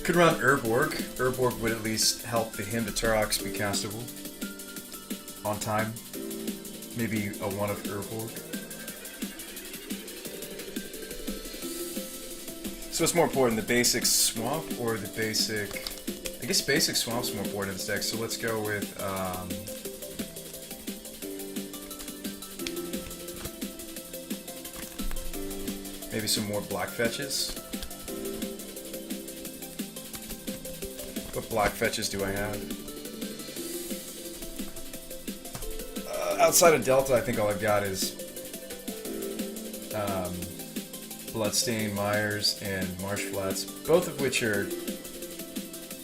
Could run Urborg. Urborg would at least help the Hymn to Turox be castable on time. Maybe a one of Urborg. So what's more important, the basic swamp or the basic... I guess basic swamp's more important in this deck, so let's go with... maybe some more black fetches. What black fetches do I have? Outside of Delta, I think all I've got is Bloodstain, Myers, and Marsh Flats, both of which are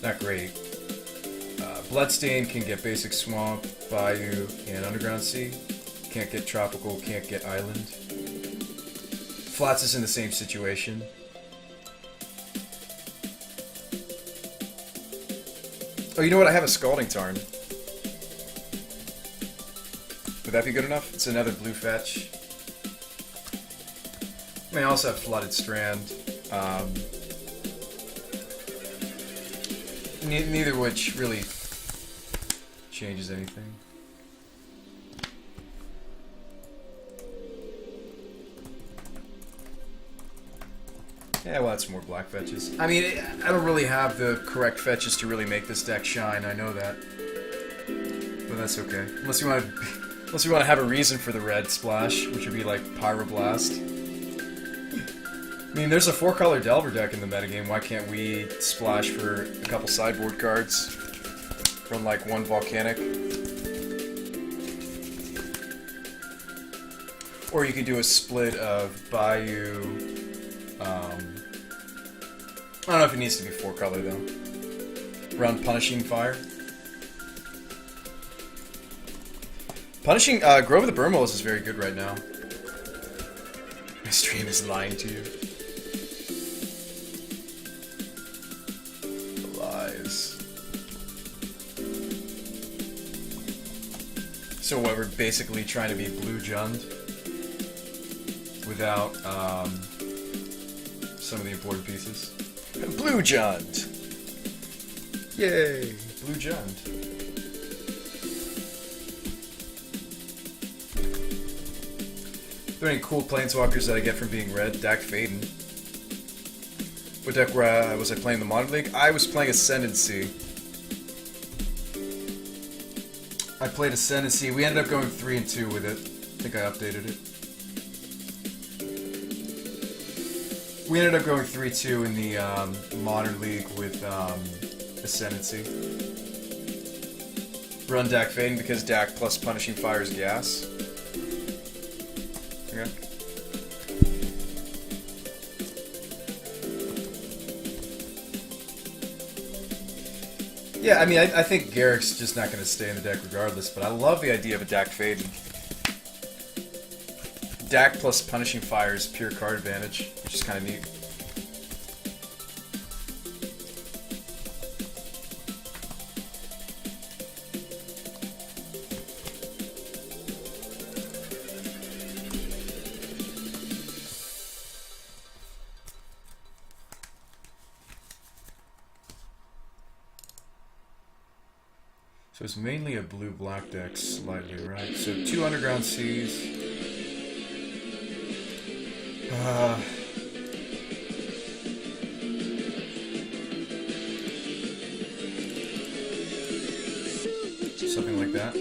not great. Bloodstain can get basic Swamp, Bayou, and Underground Sea. Can't get Tropical, can't get Island. Flats is in the same situation. Oh, you know what? I have a Scalding Tarn. Would that be good enough? It's another blue fetch. I mean, I also have Flooded Strand. Neither which really changes anything. Yeah, well, that's more black fetches. I mean, I don't really have the correct fetches to really make this deck shine. I know that, but that's okay. Unless you want to have a reason for the red splash, which would be like Pyroblast. I mean, there's a 4-color Delver deck in the metagame. Why can't we splash for a couple sideboard cards? Run like one Volcanic. Or you could do a split of Bayou. I don't know if it needs to be 4-color though. Run Punishing Fire. Punishing Grove of the Burmos is very good right now. My stream is lying to you. The lies. So what, we're basically trying to be Blue Jund without some of the important pieces. Blue Jund! Yay! Blue Jund. Are there any cool planeswalkers that I get from being red? Dak Faden. What deck was I playing in the Modern League? I was playing Ascendancy. I played Ascendancy. We ended up going 3-2 with it. I think I updated it. We ended up going 3-2 in the Modern League with Ascendancy. Run Dak Faden because Dak plus Punishing Fire is gas. Okay. Yeah, I mean, I think Garrick's just not going to stay in the deck regardless, but I love the idea of a Dak Faden. Dak plus Punishing Fire is pure card advantage, which is kind of neat. So it's mainly a blue-black deck, slightly, right? So 2 Underground Seas. Something like that.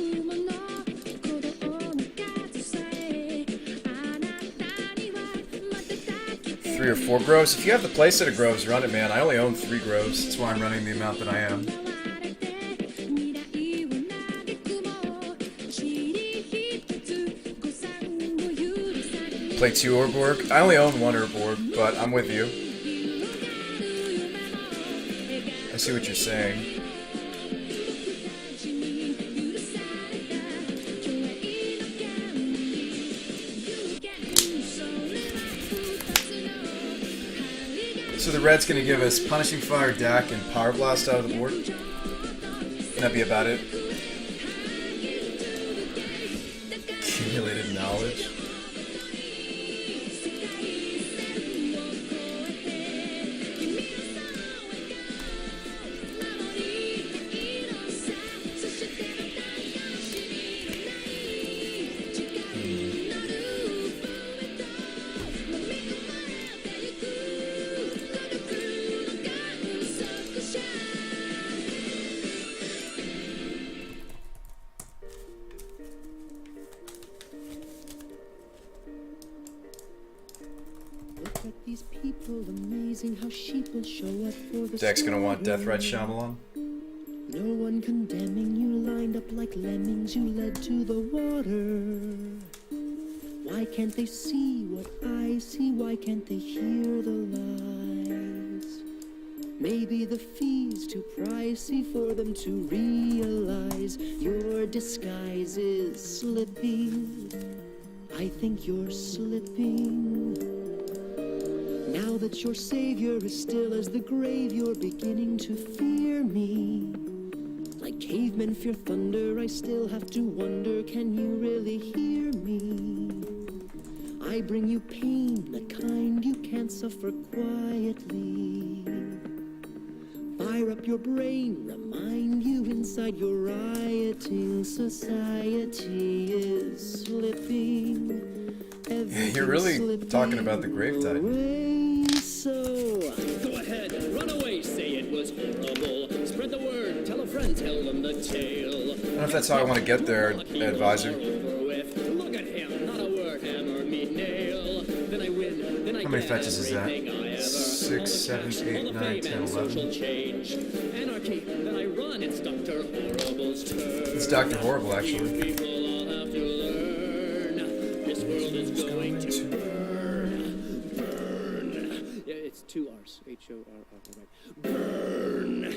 3 or 4 Groves. If you have the playset of Groves, run it, man. I only own 3 Groves. That's why I'm running the amount that I am. Play 2 Urborg. I only own 1 Urborg, but I'm with you. I see what you're saying. So the red's going to give us Punishing Fire, Dak, and Power Blast out of the board. And that'd be about it. Accumulated knowledge. how sheep will show up for the Deck's gonna want slaughter. Death Right Shyamalan. No one condemning you, lined up like lemmings, you led to the water. Why can't they see what I see? Why can't they hear the lies? Maybe the fee's too pricey for them to realize your disguise is slipping. I think you're slipping. Now that your savior is still as the grave, you're beginning to fear me. Like cavemen fear thunder, I still have to wonder, can you really hear me? I bring you pain, the kind you can't suffer quietly. Fire up your brain, remind you inside your rioting society is slipping. You're really talking about the Grave Titan. So go ahead, run away, say it was horrible. Spread the word, tell a friend, tell them the tale. I don't know if that's how I want to get there, advisor. Look at him, not a word, hammer me nail. Then I win, then I How many fetches is that? 6, 7, 8, 9, 10, 11. Anarchy, then I run, it's Dr. Horrible's turn. It's Dr. Horrible, actually. People all have to learn. This world is going to burn. Yeah, it's 2 R's. H-O-R-R, right. Burn.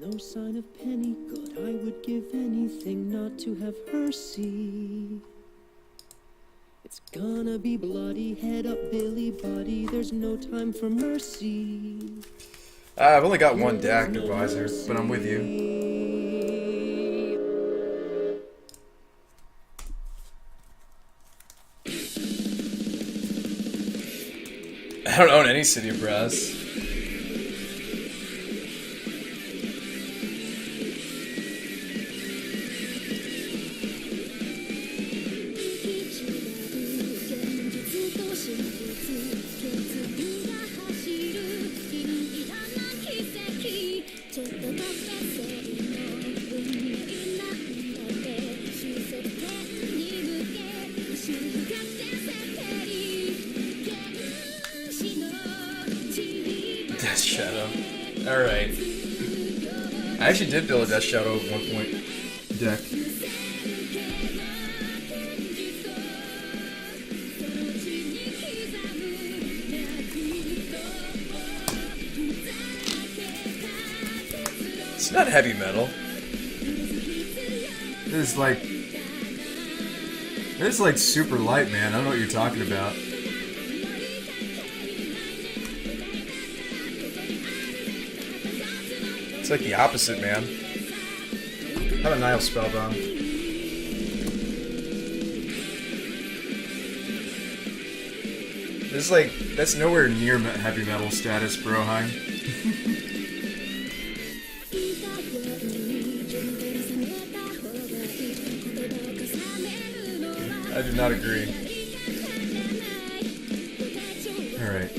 no sign of Penny good. I would give anything not to have her see. It's gonna be bloody, head up, Billy Buddy. There's no time for mercy. I've only got one deck, advisor, but I'm with you. I don't own any City of Brass. Death Shadow. Alright. I actually did build a Death Shadow at one point. Deck. It's not heavy metal. It's like super light, man. I don't know what you're talking about. It's like the opposite, man. How about Nile Spellbound? This is like, that's nowhere near heavy metal status, Broheim. I do not agree. Alright.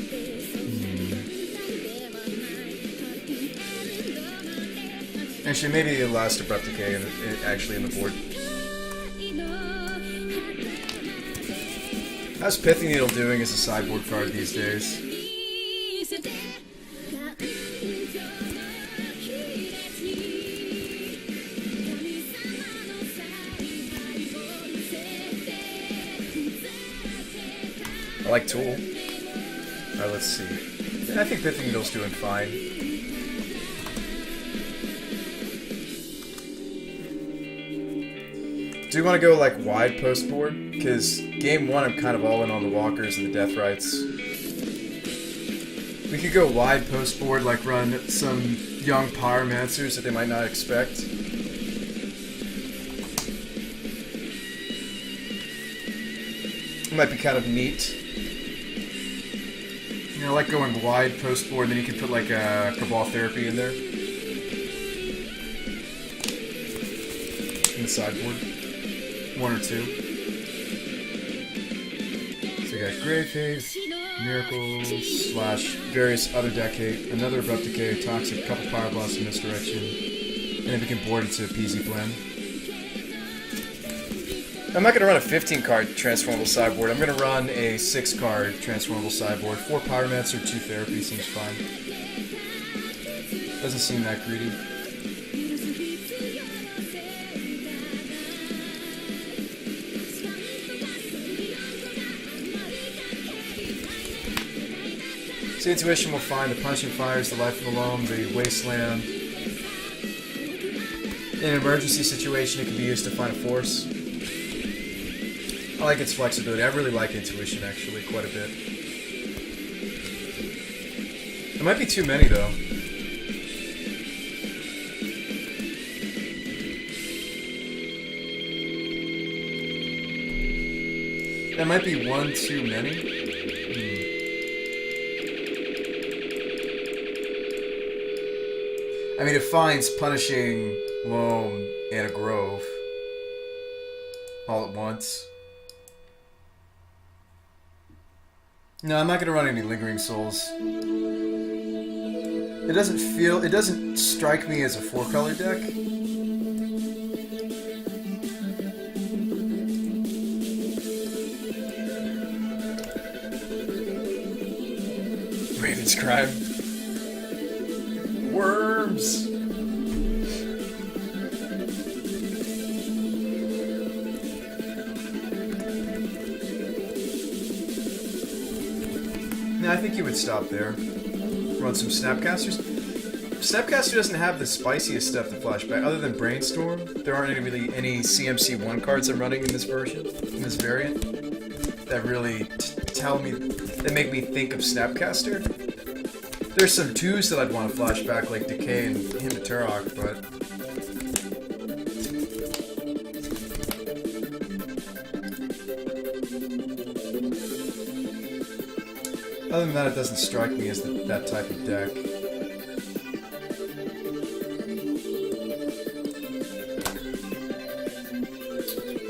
Actually, maybe the last Abrupt Decay actually in the board. How's Pithy Needle doing as a sideboard card these days? I like Tool. Alright, let's see. I think Pithy Needle's doing fine. Do you want to go like wide post board? Because game one I'm kind of all in on the walkers and the death rights. We could go wide post board, like run some young pyromancers that they might not expect. It might be kind of neat. You know, I like going wide post board, and then you can put like a Cabal Therapy in there. In the sideboard. 1 or 2. So you got Grave Faith, Miracles, / various other decay, another Abrupt Decay, Toxic, couple Power Blast, Misdirection, and then we can board it to a PZ plan. I'm not going to run a 15-card transformable sideboard. I'm going to run a 6-card transformable sideboard. 4 Pyromancer, 2 Therapy seems fine. Doesn't seem that greedy. So Intuition will find the Punching Fires, the Life of the Loam, the Wasteland. In an emergency situation, it can be used to find a force. I like its flexibility. I really like Intuition, actually, quite a bit. There might be too many, though. That might be one too many. I mean, it finds Punishing Loam and a Grove all at once. No, I'm not going to run any Lingering Souls. It doesn't strike me as a 4-color deck. Raven's Crime. Worms! No, I think you would stop there. Run some Snapcasters. Snapcaster doesn't have the spiciest stuff to flashback. Other than Brainstorm, there aren't really any CMC1 cards I'm running in this version, in this variant, that really that make me think of Snapcaster. There's some 2s that I'd want to flashback, like Decay and Hymn to Turok, but... Other than that, it doesn't strike me as that type of deck.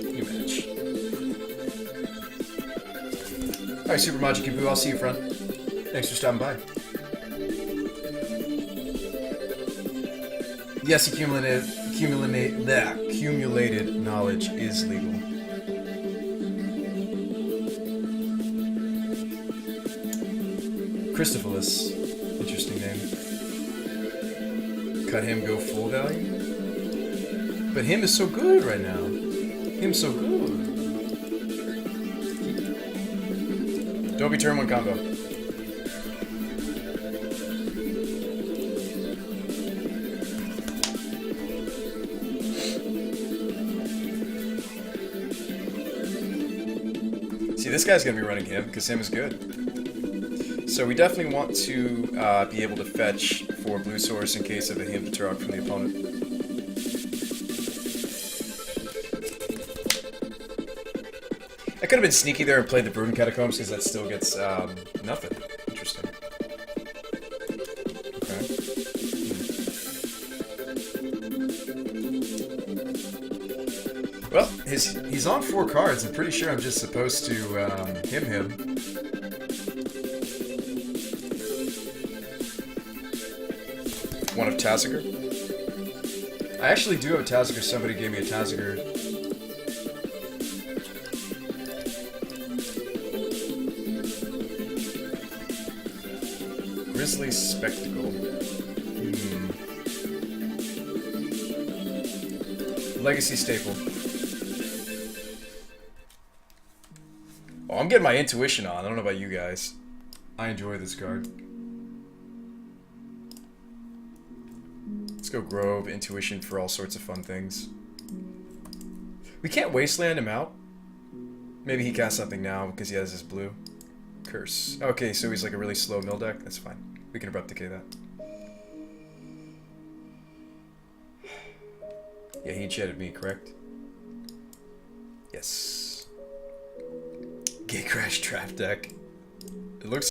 New match. Alright, SuperMagicGuy, I'll see you, friend. Thanks for stopping by. Yes, accumulated knowledge is legal. Christophilus, interesting name. Cut him, go full value. But him is so good right now. Him's so good. Don't be turn 1 combo. See, this guy's gonna be running him because him is good. So we definitely want to be able to fetch for blue source in case of a Hymn to Turok from the opponent. I could have been sneaky there and played the Brooding Catacombs because that still gets nothing. Interesting. Okay. Well, he's on 4 cards. I'm pretty sure I'm just supposed to him. One of Taziger. I actually do have a Taziger. Somebody gave me a Taziger. Grizzly Spectacle. Legacy Staple. Oh, I'm getting my intuition on. I don't know about you guys. I enjoy this card. Let's go Grove, Intuition for all sorts of fun things. We can't Wasteland him out. Maybe he casts something now because he has his blue. Curse. Okay, so he's like a really slow mill deck. That's fine. We can Abrupt Decay that. Yeah, he chatted me, correct? Yes. Gatecrash Trap deck. It looks